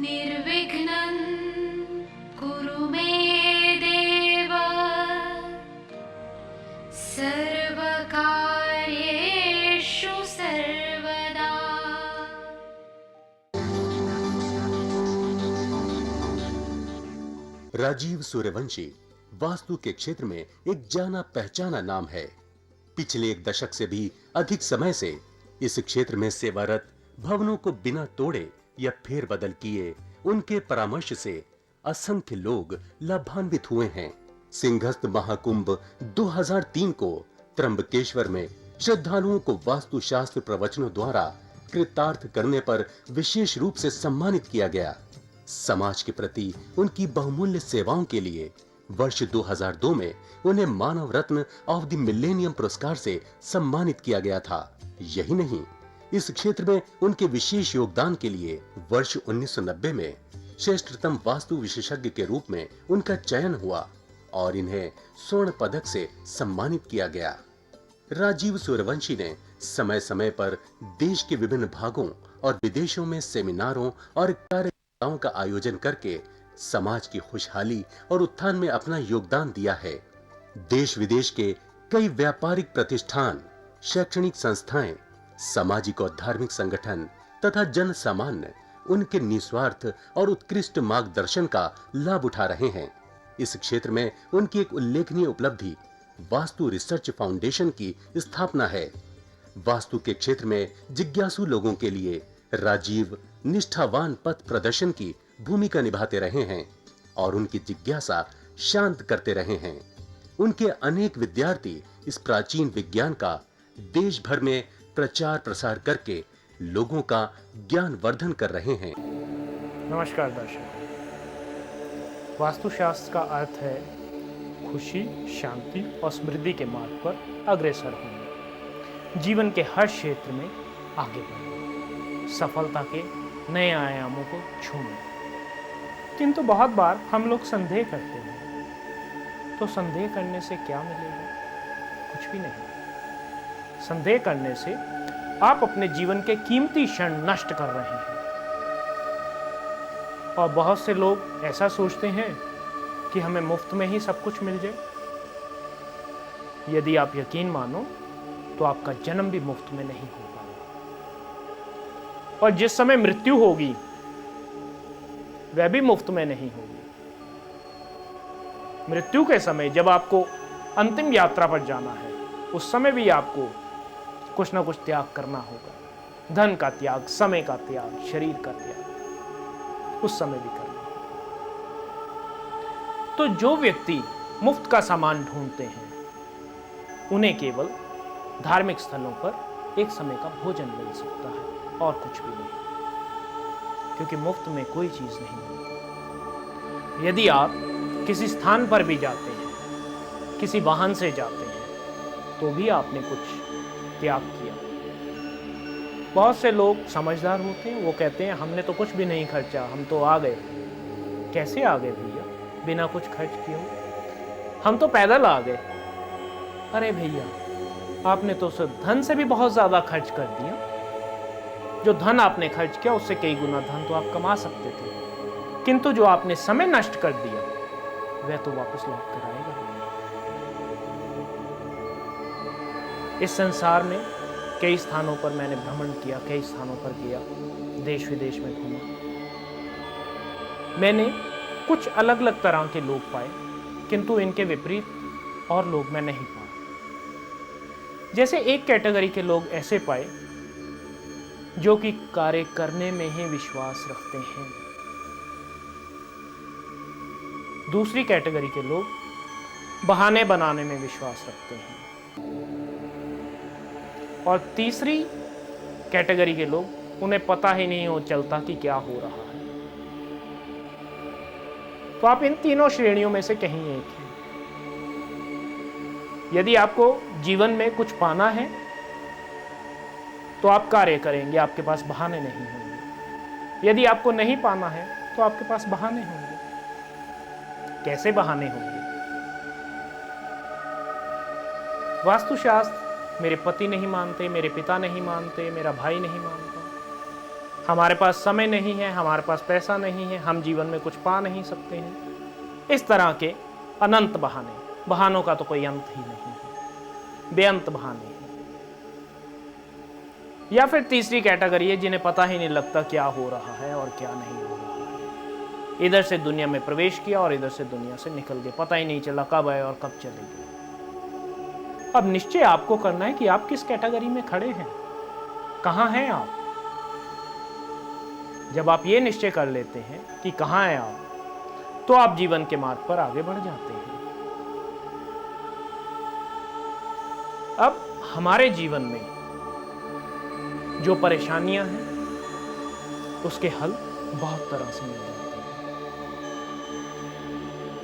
निर्विघ्नं कुरु मे देव सर्वकार्येषु सर्वदा। राजीव सूर्यवंशी वास्तु के क्षेत्र में एक जाना पहचाना नाम है। पिछले एक दशक से भी अधिक समय से इस क्षेत्र में सेवारत, भवनों को बिना तोड़े या फेरबदल किए उनके परामर्श से असंख्य लोग लाभान्वित हुए हैं। सिंहस्थ महाकुंभ 2003 को त्र्यंबकेश्वर में श्रद्धालुओं को वास्तुशास्त्र प्रवचनों द्वारा कृतार्थ करने पर विशेष रूप से सम्मानित किया गया। समाज के प्रति उनकी बहुमूल्य सेवाओं के लिए वर्ष 2002 में उन्हें मानव रत्न ऑफ द मिलेनियम पुरस्कार से सम्मानित किया गया था। यही नहीं, इस क्षेत्र में उनके विशेष योगदान के लिए वर्ष 1990 में श्रेष्ठतम वास्तु विशेषज्ञ के रूप में उनका चयन हुआ और इन्हें स्वर्ण पदक से सम्मानित किया गया। राजीव सूर्यवंशी ने समय समय पर देश के विभिन्न भागों और विदेशों में सेमिनारों और कार्यक्रमों का आयोजन करके समाज की खुशहाली और उत्थान में अपना योगदान दिया है। देश विदेश के कई व्यापारिक प्रतिष्ठान, शैक्षणिक संस्थाएं, सामाजिक और धार्मिक संगठन तथा जन सामान्य उनके निस्वार्थ और उत्कृष्ट मार्गदर्शन का लाभ उठा रहे हैं। इस क्षेत्र में उनकी एक उल्लेखनीय उपलब्धि वास्तु रिसर्च फाउंडेशन की स्थापना है। वास्तु के क्षेत्र में जिज्ञासु लोगों के लिए राजीव निष्ठावान पथ प्रदर्शन की भूमिका निभाते रहे हैं और उनकी जिज्ञासा शांत करते रहे हैं। उनके अनेक विद्यार्थी इस प्राचीन विज्ञान का देश भर में प्रचार प्रसार करके लोगों का ज्ञान वर्धन कर रहे हैं। नमस्कार दर्शकों, वास्तुशास्त्र का अर्थ है खुशी, शांति और समृद्धि के मार्ग पर अग्रसर होना, जीवन के हर क्षेत्र में आगे बढ़ना, सफलता के नए आयामों को छूना। किंतु बहुत बार हम लोग संदेह करते हैं, तो संदेह करने से क्या मिलेगा? कुछ भी नहीं। संदेह करने से आप अपने जीवन के कीमती क्षण नष्ट कर रहे हैं। और बहुत से लोग ऐसा सोचते हैं कि हमें मुफ्त में ही सब कुछ मिल जाए। यदि आप यकीन मानो तो आपका जन्म भी मुफ्त में नहीं हो पाएगा, और जिस समय मृत्यु होगी वह भी मुफ्त में नहीं होगी। मृत्यु के समय जब आपको अंतिम यात्रा पर जाना है, उस समय भी आपको कुछ ना कुछ त्याग करना होगा। धन का त्याग, समय का त्याग, शरीर का त्याग उस समय भी करना होगा। तो जो व्यक्ति मुफ्त का सामान ढूंढते हैं, उन्हें केवल धार्मिक स्थलों पर एक समय का भोजन मिल सकता है और कुछ भी नहीं, क्योंकि मुफ्त में कोई चीज नहीं मिलती। यदि आप किसी स्थान पर भी जाते हैं, किसी वाहन से जाते हैं, तो भी आपने कुछ त्याग किया। बहुत से लोग समझदार होते हैं, वो कहते हैं हमने तो कुछ भी नहीं खर्चा, हम तो आ गए। कैसे आ गए भैया? बिना कुछ खर्च किए? हम तो पैदल आ गए। अरे भैया, आपने तो सिर्फ धन से भी बहुत ज्यादा खर्च कर दिया। जो धन आपने खर्च किया उससे कई गुना धन तो आप कमा सकते थे, किंतु जो आपने समय नष्ट कर दिया वह तो वापस लौट कर आएगा। इस संसार में कई स्थानों पर मैंने भ्रमण किया, कई स्थानों पर गया, देश विदेश में घूमा। मैंने कुछ अलग अलग तरह के लोग पाए, किंतु इनके विपरीत और लोग मैं नहीं पाया। जैसे एक कैटेगरी के लोग ऐसे पाए जो कि कार्य करने में ही विश्वास रखते हैं। दूसरी कैटेगरी के लोग बहाने बनाने में विश्वास रखते हैं। और तीसरी कैटेगरी के लोग, उन्हें पता ही नहीं हो चलता कि क्या हो रहा है। तो आप इन तीनों श्रेणियों में से कहीं एक हैं। यदि आपको जीवन में कुछ पाना है तो आप कार्य करेंगे, आपके पास बहाने नहीं होंगे। यदि आपको नहीं पाना है तो आपके पास बहाने होंगे। कैसे बहाने होंगे? वास्तुशास्त्र मेरे पति नहीं मानते, मेरे पिता नहीं मानते, मेरा भाई नहीं मानता, हमारे पास समय नहीं है, हमारे पास पैसा नहीं है, हम जीवन में कुछ पा नहीं सकते हैं। इस तरह के अनंत बहाने, बहानों का तो कोई अंत ही नहीं है, बेअंत बहाने हैं। या फिर तीसरी कैटेगरी है जिन्हें पता ही नहीं लगता क्या हो रहा है और क्या नहीं हो रहा है। इधर से दुनिया में प्रवेश किया और इधर से दुनिया से निकल गए, पता ही नहीं चला कब आए और कब चले गए। अब निश्चय आपको करना है कि आप किस कैटेगरी में खड़े हैं, कहां हैं आप। जब आप ये निश्चय कर लेते हैं कि कहां हैं आप, तो आप जीवन के मार्ग पर आगे बढ़ जाते हैं। अब हमारे जीवन में जो परेशानियां हैं उसके हल बहुत तरह से मिल जाते हैं।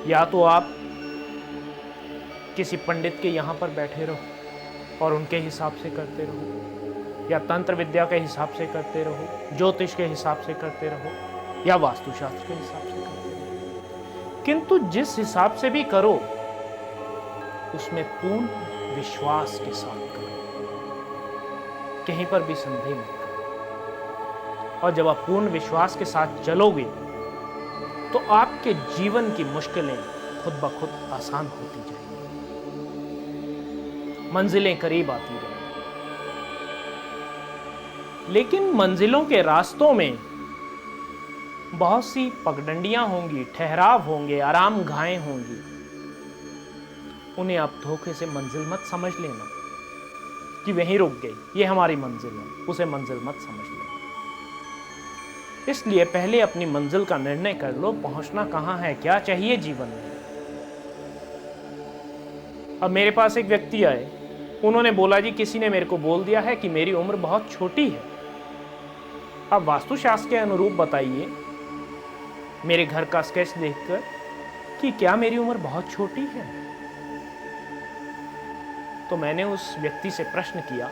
या तो आप किसी पंडित के यहां पर बैठे रहो और उनके हिसाब से करते रहो, या तंत्र विद्या के हिसाब से करते रहो, ज्योतिष के हिसाब से करते रहो, या वास्तुशास्त्र के हिसाब से करते रहो। किंतु जिस हिसाब से भी करो उसमें पूर्ण विश्वास के साथ करो, कहीं पर भी संदेह मत करो। और जब आप पूर्ण विश्वास के साथ चलोगे तो आपके जीवन की मुश्किलें खुद ब खुद आसान होती जाएंगी, मंजिलें करीब आती रहेंगी। लेकिन मंजिलों के रास्तों में बहुत सी पगडंडियां होंगी, ठहराव होंगे, आराम गाहें होंगी। उन्हें आप धोखे से मंजिल मत समझ लेना कि वहीं रुक गई, ये हमारी मंजिल है, उसे मंजिल मत समझ लेना। इसलिए पहले अपनी मंजिल का निर्णय कर लो, पहुंचना कहां है, क्या चाहिए जीवन में। अब मेरे पास एक व्यक्ति आए, उन्होंने बोला जी किसी ने मेरे को बोल दिया है कि मेरी उम्र बहुत छोटी है। अब वास्तुशास्त्र के अनुरूप बताइए मेरे घर का स्केच देखकर कि क्या मेरी उम्र बहुत छोटी है। तो मैंने उस व्यक्ति से प्रश्न किया,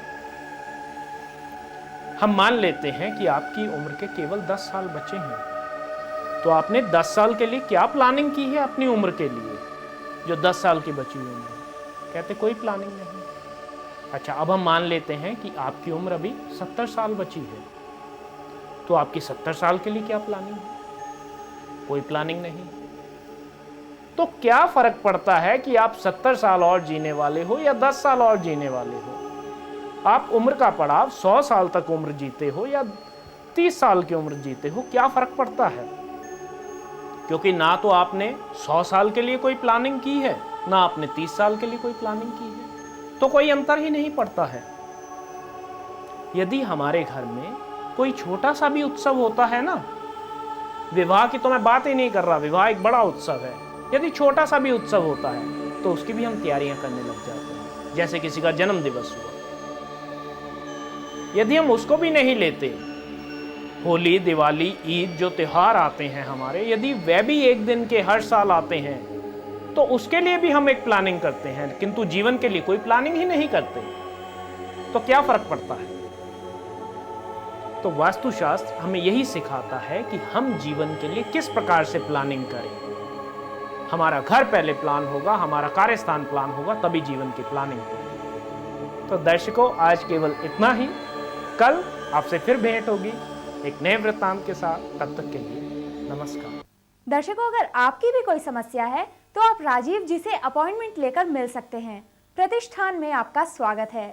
हम मान लेते हैं कि आपकी उम्र के केवल 10 साल बचे हैं, तो आपने 10 साल के लिए क्या प्लानिंग की है अपनी उम्र के लिए जो 10 साल की बची हुई है। कहते कोई प्लानिंग नहीं। अच्छा, अब हम मान लेते हैं कि आपकी उम्र अभी 70 साल बची है, तो आपकी 70 साल के लिए क्या प्लानिंग है। कोई प्लानिंग नहीं। तो क्या फर्क पड़ता है कि आप 70 साल और जीने वाले हो या 10 साल और जीने वाले हो। आप उम्र का पड़ाव 100 साल तक उम्र जीते हो या 30 साल की उम्र जीते हो, क्या फर्क पड़ता है। क्योंकि ना तो आपने 100 साल के लिए कोई प्लानिंग की है, ना आपने 30 साल के लिए कोई प्लानिंग की है, तो कोई अंतर ही नहीं पड़ता है। यदि हमारे घर में कोई छोटा सा भी उत्सव होता है ना, विवाह की तो मैं बात ही नहीं कर रहा, विवाह एक बड़ा उत्सव है, यदि छोटा सा भी उत्सव होता है तो उसकी भी हम तैयारियां करने लग जाते हैं। जैसे किसी का जन्म दिवस हुआ, यदि हम उसको भी नहीं लेते, होली, दिवाली, ईद जो त्योहार आते हैं हमारे, यदि वे भी एक दिन के हर साल आते हैं तो उसके लिए भी हम एक प्लानिंग करते हैं, किंतु जीवन के लिए कोई प्लानिंग ही नहीं करते। तो क्या फर्क पड़ता है। तो वास्तुशास्त्र हमें यही सिखाता है कि हम जीवन के लिए किस प्रकार से प्लानिंग करें। हमारा घर पहले प्लान होगा, हमारा कार्यस्थान प्लान होगा, तभी जीवन की प्लानिंग होगी। तो दर्शकों, आज केवल इतना ही। कल आपसे फिर भेंट होगी एक नए वृत्तांत के साथ। तब तक के लिए नमस्कार। दर्शकों, अगर आपकी भी कोई समस्या है तो आप राजीव जी से अपॉइंटमेंट लेकर मिल सकते हैं। प्रतिष्ठान में आपका स्वागत है।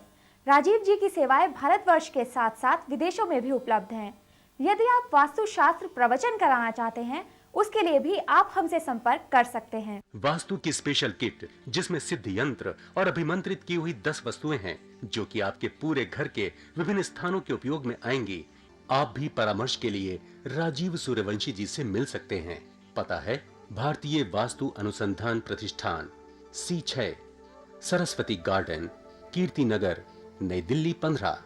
राजीव जी की सेवाएं भारतवर्ष के साथ साथ विदेशों में भी उपलब्ध हैं। यदि आप वास्तुशास्त्र प्रवचन कराना चाहते हैं, उसके लिए भी आप हमसे संपर्क कर सकते हैं। वास्तु की स्पेशल किट जिसमें सिद्ध यंत्र और अभिमंत्रित की हुई 10 वस्तुएं हैं जो कि आपके पूरे घर के विभिन्न स्थानों के उपयोग में आएंगी। आप भी परामर्श के लिए राजीव सूर्यवंशी जी से मिल सकते हैं। पता है भारतीय वास्तु अनुसंधान प्रतिष्ठान, C6, सरस्वती गार्डन, कीर्ति नगर, नई दिल्ली 15।